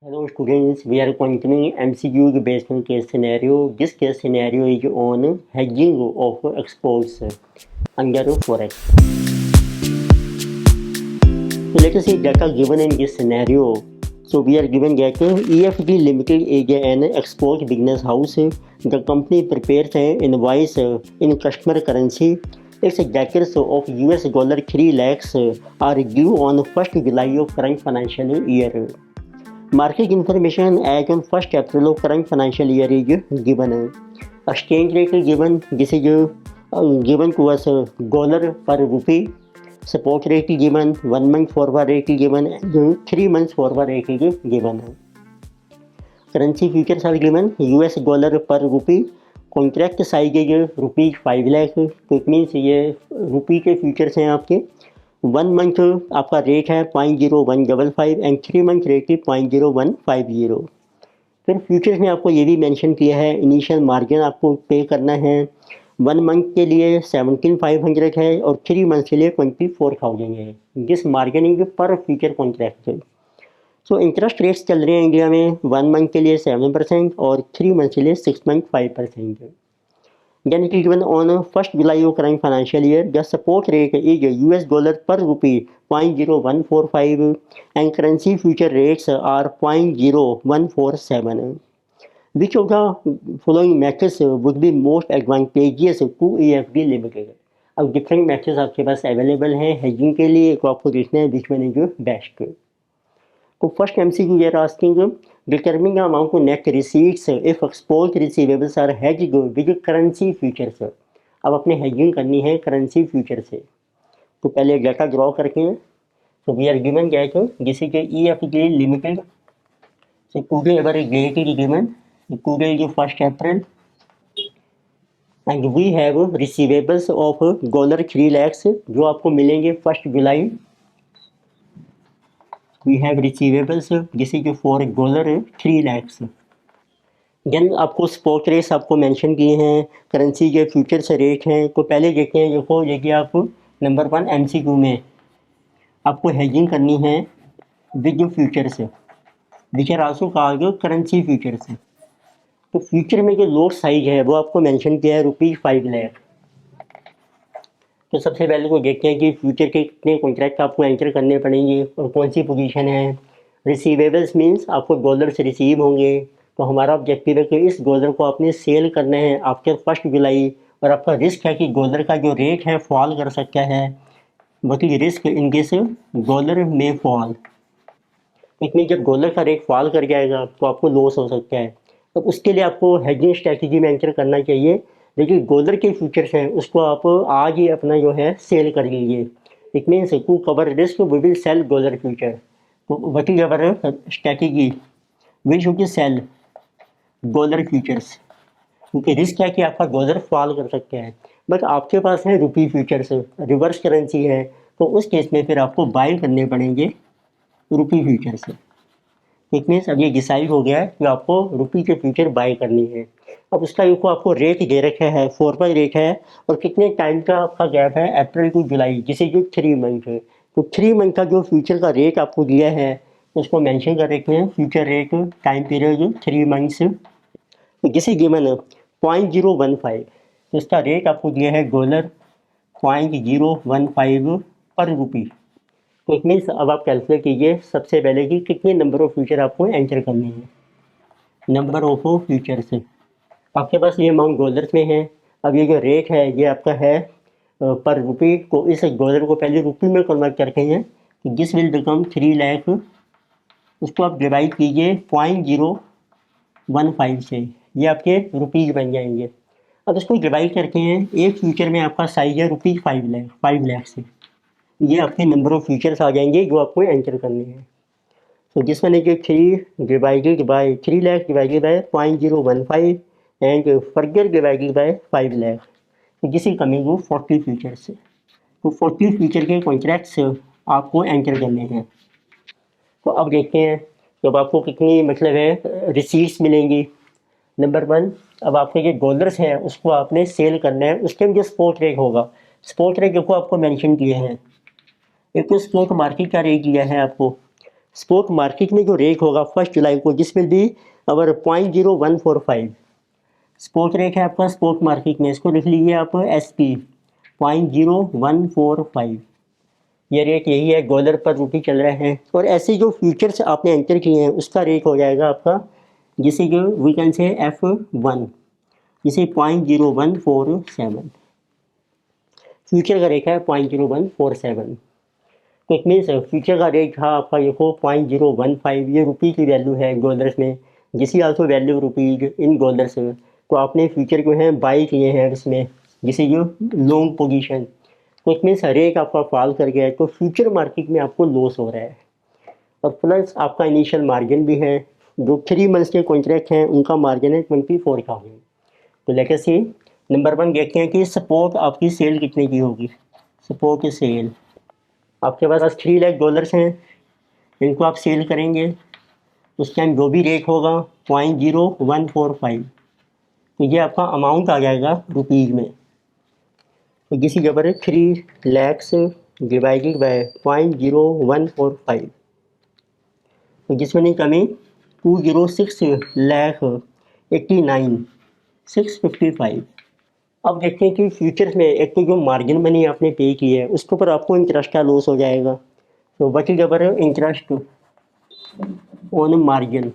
Hello students, we are continuing MCQ based on case scenario. This case scenario is on hedging of exports under forex. So let us see data given in this scenario. So we are given that EFD Limited is an export business house. The company prepares an invoice in customer currency. Its debtors of US dollar 3 lakhs are due on 1st July of current financial year. Market information as on 1st April of current financial year is given. Exchange rate is given. This is given to us dollar per rupee. Support rate is given. 1 month forward rate is given. And 3 months forward rate is given. Currency futures are given. US dollar per rupee. Contract size है rupees 5 lakh. तो it means ये रुपी के futures हैं आपके. 1 month आपका rate है 0.0155 and 3 month rate है 0.0150. फिर फ्यूचर्स में आपको ये भी मेंशन किया है इनिशियल मार्जिन आपको पे करना है. 1 मंथ के लिए 17,500 है और 3 मंथ के लिए 24,000 है. दिस मार्जिन पर future contract. So interest rates चल रहे हैं इंडिया में 1 मंथ के लिए 7% और 3 मंथ के लिए 6.5%. Then it is given on 1st July of current financial year. The support rate is US dollar per rupee 0.0145 and currency future rates are 0.147. Which of the following methods would be most advantageous to EFD Limited? अब different methods आपके पास available हैं hedging के लिए. तो आपको देखना है which one is best. तो first MCQ we are asking determine the amount of net receipts if export receivables are hedged with currency futures. अब अपने hedging करनी है currency future से. तो पहले डाटा ड्रॉ करके हैं. तो वी आर गिवन क्या है जिसे कि EFD limited. So today our date is given. Today is 1st April and we have receivables of dollar 3 lakhs जो आपको मिलेंगे 1st July. We have receivables जिसे कि for dollar 3 lakhs. देन आपको स्पॉट रेट्स आपको मेंशन किए हैं. Currency के फ्यूचर्स रेट हैं. तो पहले देखते हैं देखो देखिए आप नंबर 1 MCQ में आपको हेजिंग करनी है with futures which are also called currency futures. तो फ्यूचर में जो लोड साइज है वो आपको मेंशन किया है ₹5 लाख. तो सबसे पहले तो देखते हैं कि फ्यूचर के कितने कॉन्ट्रैक्ट आपको एंटर करने पड़ेंगे और कौन सी पोजीशन है. रिसीवेबल्स मींस आपको डॉलर से रिसीव होंगे. तो हमारा ऑब्जेक्टिव है कि इस डॉलर को आपने सेल करना है आफ्टर 1st जुलाई. और आपका रिस्क है कि डॉलर का जो रेट है फॉल कर सकता है. बाकी रिस्क इन केस डॉलर में फॉल. इसमें जब डॉलर का रेट फॉल कर जाएगा तो आपको लॉस हो सकता है. तो उसके लिए आपको हेजिंग स्ट्रैटेजी में एंटर करना चाहिए. देखिए डॉलर के फ्यूचर्स हैं उसको आप आज ही अपना जो है सेल कर लीजिए. It means to cover risk we will sell dollar future. तो what is our strategy we should sell dollar futures. क्योंकि रिस्क है कि आपका डॉलर फॉल कर सकता है. बट आपके पास है रुपी फ्यूचर्स रिवर्स करेंसी है. तो उस केस में फिर आपको बाय करने पड़ेंगे रुपी फ्यूचर्स. इट मीन्स अब ये डिसाइड हो गया है कि आपको रुपी के फ्यूचर बाय करनी है. अब उसका को आपको रेट दे रखा है फॉरवर्ड रेट है और कितने टाइम का आपका गैप है अप्रैल टू जुलाई जिसे जो 3 मंथ है. तो 3 मंथ का जो फ्यूचर का रेट आपको दिया है उसको मेंशन कर रखे हैं future rate time period 3 months. तो जिसे गिवन 0.015. तो इसका रेट आपको दिया है डॉलर 0.015 पर रुपी. तो इट मीन्स अब आप कैलकुलेट कीजिए सबसे पहले कि कितने नंबर ऑफ फ्यूचर आपको एंटर करने हैं. नंबर ऑफ फ्यूचर से आपके पास ये अमाउंट डॉलर्स में है. अब ये जो रेट है ये आपका है पर रुपी. को इस डॉलर को पहले रुपी में कन्वर्ट करके हैं. This will become 3 lakh. उसको आप डिवाइड कीजिए 0.015 से. ये आपके रुपीज़ बन जाएंगे. अब इसको डिवाइड करके हैं एक फ्यूचर में आपका साइज है ₹5 लाख से. ये आपके नंबर ऑफ फ्यूचर्स आ जाएंगे जो आपको एंटर करने हैं. तो जिस one is 3 divided by 3 lakh divided by 0.015 and further divided by 5 lakh. तो जिस इज कमिंग टू 40 फ्यूचर्स. तो 40 फ्यूचर के कॉन्ट्रैक्ट्स आपको एंटर करने हैं. तो अब देखते हैं जब आपको कितनी मतलब है रिसीट्स मिलेंगी. नंबर 1 अब आपके जो डॉलर्स हैं उसको आपने सेल करना है. उसके जो स्पॉट रेट होगा स्पॉट रेट को आपको मेंशन किए हैं. एक तो स्पॉट मार्केट का रेट दिया है आपको स्पॉट मार्केट में जो रेट होगा 1 जुलाई को, जिस will be our 0.0145। Spot rate है आपका स्पॉट मार्केट में, इसको लिख लीजिए आप SP 0.0145। ये रेट यही है, डॉलर पर रुपये चल रहे हैं। और ऐसे जो फ्यूचर्स आपने एंटर किए हैं उसका रेट हो जाएगा आपका, जिसे जो वी कैन से F1, जिसे 0.0147 फ्यूचर का रेट है 0.0147। तो इट मीन्स फ्यूचर का रेट था आपका देखो 0.015, ये रुपये की वैल्यू है डॉलर्स में, जिसी also value rupees in dollars. तो आपने फ्यूचर जो है बाई किए हैं इसमें, जिसे जो लॉन्ग पोजीशन। तो इट मीन्स रेट आपका फॉल कर गया है, तो फ्यूचर मार्केट में आपको लॉस हो रहा है। और प्लस आपका इनिशियल मार्जिन भी है, जो 3 मंथ्स के कॉन्ट्रैक्ट हैं उनका मार्जिन है 24,000। तो लेकर से नंबर 1 देखते हैं कि सपोर्ट आपकी सेल कितने की होगी। सपोर्ट की सेल आपके पास $3 लाख हैं, इनको आप सेल करेंगे उस टाइम जो भी रेट होगा 0.0145, तो ये आपका अमाउंट आ जाएगा रुपीज़ में। तो किसी जगह पर 3 लाख डिवाइडेड बाय 0.0145, तो जिसमें नहीं कमी 206,89,655। अब देखते हैं कि फ्यूचर्स में एक तो जो मार्जिन मनी आपने पे की है उसके ऊपर आपको इंटरेस्ट का लॉस हो जाएगा। तो what is our interest on margin.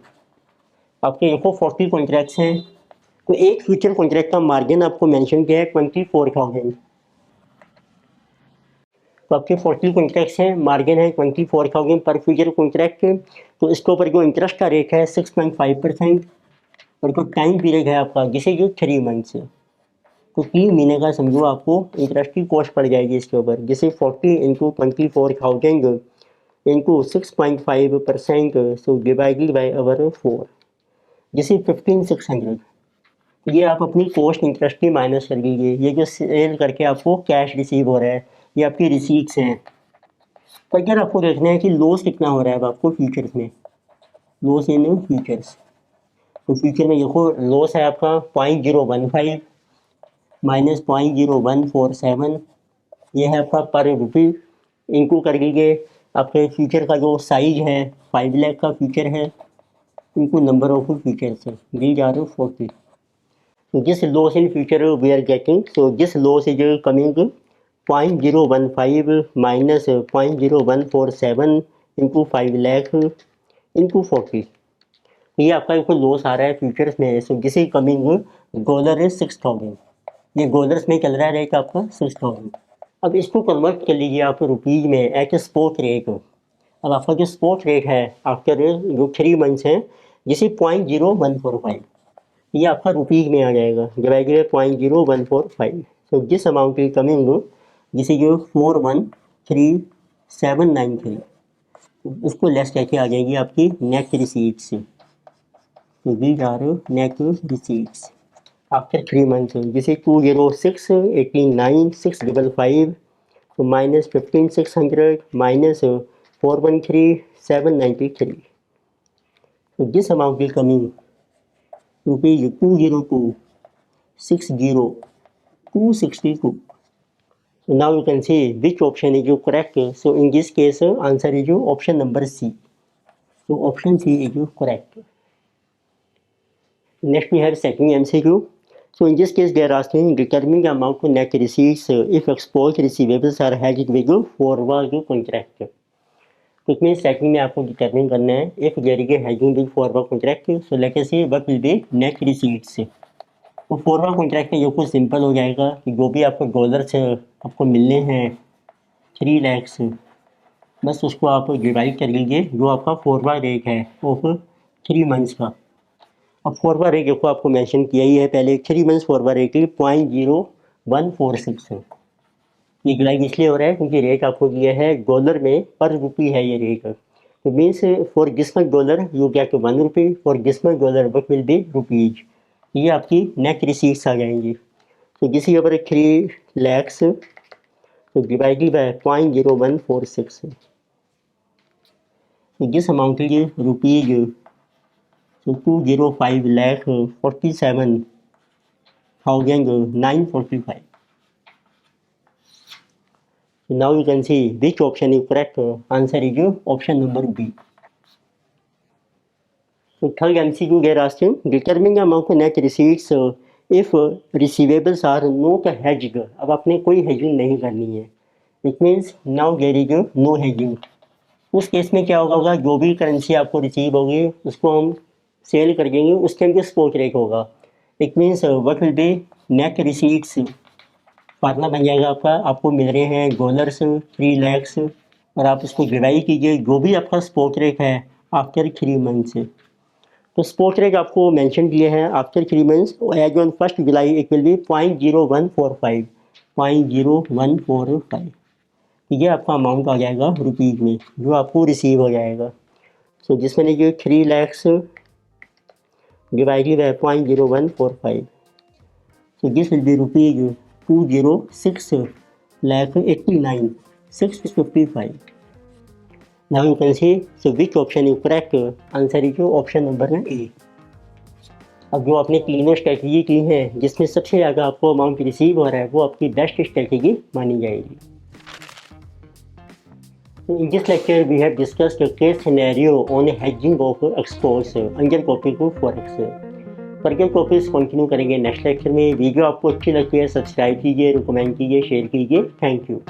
आपके देखो 40 कॉन्ट्रैक्ट्स हैं, तो एक फ्यूचर कॉन्ट्रैक्ट का मार्जिन आपको मेंशन किया है 24,000। तो आपके 40 कॉन्ट्रैक्ट्स हैं, मार्जिन है 24,000 पर फ्यूचर कॉन्ट्रैक्ट। तो इसके ऊपर जो इंटरेस्ट का रेट है 6.5%, और जो टाइम पीरियड है आपका जिसे जो 3 मंथ्स है, तो 3 महीने का समझो आपको इंटरेस्ट की कॉस्ट पड़ जाएगी इसके ऊपर, जिसे 40 into 24,000 into 6.5%, so divided by our 4, जिसे 15,600। ये आप अपनी कॉस्ट इंटरेस्ट की माइनस कर दीजिए। ये जो सेल करके आपको कैश रिसीव हो रहा है, ये आपकी रिसीट्स हैं। तो अगर आपको देखना है कि लॉस कितना हो रहा है अब आपको फ्यूचर्स में, लॉस इन फ्यूचर्स, तो फ्यूचर में देखो लॉस है आपका 0.015 माइनस 0.0147, ये है आपका पर रुपी। इनको कर दीजिए आपके फ्यूचर का जो साइज है 5 लाख का फ्यूचर है, इनको नंबर ऑफ फ्यूचर्स है, these are 40। This loss in future we are getting, so this loss is coming 0.015 minus 0.0147 into 5 lakh into 40। ये आपका कोई लॉस आ रहा है फ्यूचर्स में, so this is coming dollar is 6,000। ये डॉलर्स में चल रहा है रेट आपका 6,000। अब इसको कन्वर्ट कर लीजिए आप रुपीज़ में एट स्पॉट रेट। अब आपका जो स्पॉट रेट है आफ्टर जो 3 मंथ्स हैं, जिसे 0.0145, ये आपका रुपीज़ में आ जाएगा, डिवाइडेड 0.0145। तो दिस अमाउंट इज कमिंग, जिसे जो 413,793, उसको लेस करके आ जाएगी आपकी नेट रिसीट्स। तो these are net receipts after 3 months, जिसे 206,89,655, तो माइनस 15,600 माइनस 413,793। तो this amount is coming rupees 202,60,262। So now you can see which option is correct. So in this case answer is option number C. So option C is correct. Next we have second MCQ. So in this case they are asking determine the amount of net receipts if export receivables are hedged with forward contract. तो इसमें second में आपको determine करना है if there is hedging with forward contract. So let us see what will be net receipts. तो forward contract में जो कुछ सिंपल हो जाएगा कि जो भी आपको डॉलर्स आपको मिलने हैं 3 लाख, बस उसको आप डिवाइड कर लीजिए जो आपका फॉरवर्ड रेट है ऑफ 3 मंथ्स का। अब फॉरवर्ड रेट देखो आपको मेंशन किया ही है पहले, 3 मंथ्स फॉरवर्ड रेट 0.0146 है। ये डिवाइड इसलिए हो रहा है क्योंकि रेट आपको दिया है डॉलर में, पर रुपी है ये रेट। तो means for this much dollar you get 1 rupee, for this much dollar what will B rupees. ये आपकी नेट रिसीट्स आ जाएंगी। तो दिस इज अवर 3 लाख, तो डिवाइडेड बाय 0.0146, तो दिस अमाउंट इज रुपीज, तो 205,47,945। Now you can see which option is correct. Answer is option number B. So third MCQ they are asking, determine the amount of net receipts if receivables are not hedged. अब आपने कोई hedging नहीं करनी है. It means now there is no hedging. उस case में क्या होगा, जो भी करेंसी आपको रिसीव होगी उसको हम सेल कर देंगे, उस टाइम पे स्पॉट रेट होगा. It means what will be net receipts. Formula बन जाएगा आपका, आपको मिल रहे हैं डॉलर्स 3 lakhs और आप उसको डिवाइड कीजिए जो भी आपका स्पॉट रेट है आफ्टर 3 months. तो स्पॉट रेट आपको मेंशन किए हैं after 3 months. As on 1 July it will be 0.0145. 0.0145. ये आपका अमाउंट आ जाएगा रुपीज़ में जो आपको रिसीव हो जाएगा. सो जिसमें जो 3 lakhs divided by 0.0145. So this will be rupees 206,89,655. Now you can see, so which option is correct? Answer is जो ऑप्शन नंबर है ए. अब जो आपने तीनों स्ट्रेटजी की हैं जिसमें सबसे ज़्यादा आपको अमाउंट रिसीव हो रहा है वो आपकी बेस्ट स्ट्रेटजी मानी जाएगी. In this lecture, we have discussed a case scenario on hedging of exports under topic of forex. Further topics continue करेंगे नेक्स्ट लेक्चर में. वीडियो आपको अच्छी लगती है सब्सक्राइब कीजिए, रिकमेंड कीजिए, शेयर कीजिए. Thank you.